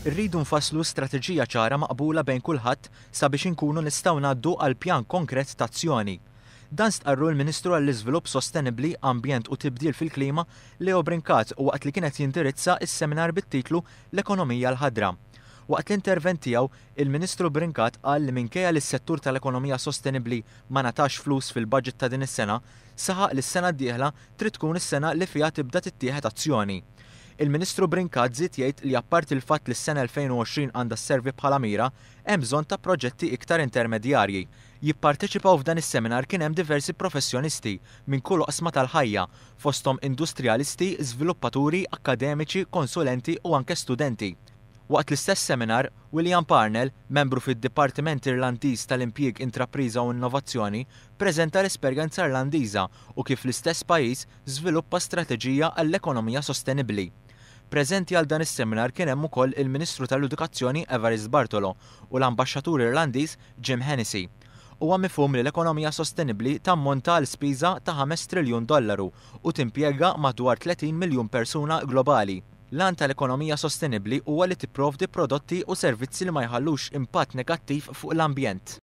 Irridu nfasslu strateġija ċara maqbula bejn kulħadd sabiex inkunu nistgħu ngħaddu għal pjan konkret ta' azzjoni. Dan stqarru l-Ministru għall-Iżvilupp Sostenibbli, Ambjent u Tibdil fil-Klima Leo Brincat waqt li kienet jindirizza s-seminar bit-titlu L-Ekonomija l-Ħadra. Waqt l-intervent tiegħu, il-Ministru Brincat qal li minkejja li s-settur tal-ekonomija sostenibbli ma natax flus fil-budget ta' din is-sena, saħaq li s-sena d-dieħla trid tkun is-sena li fiha tibda tittieħed azzjoni. Il-Ministru Brincat żied jgħid li apparti l-fatt li s-sena 2020 għandha sservi bħala mira, hemm bżonn ta' proġetti iktar intermedjarji. Jipparteċipaw f'dan is-seminar kien hemm diversi professjonisti minn kull oqsma tal-ħajja, fosthom industrijalisti, żviluppaturi, akademiċi, konsulenti u anke studenti. Waqt l-istess seminar, William Parnell, membru fid-Dipartiment Irlandiż tal-Impjieg, Intrapriża u Innovazzjoni, preżenta l-esperjenza Irlandiża u kif l-istess pajjiż żviluppa strateġija għall-ekonomija sostenibbli. Preżenti għal dan is-seminar kien hemm ukoll il-Ministru tal-Edukazzjoni Evarist Bartolo u l-Ambaxxatur Irlandiż Jim Hennessy. Huwa mifhum li l-ekonomija sostenibbli tammonta l spiża ta' $5 triljun u timpjega madwar 30 miljun persuna globali. L-għan tal-ekonomija sostenibbli huwa li tipprovdi prodotti u servizzi li ma jħallux impatt negattiv fuq l-ambjent.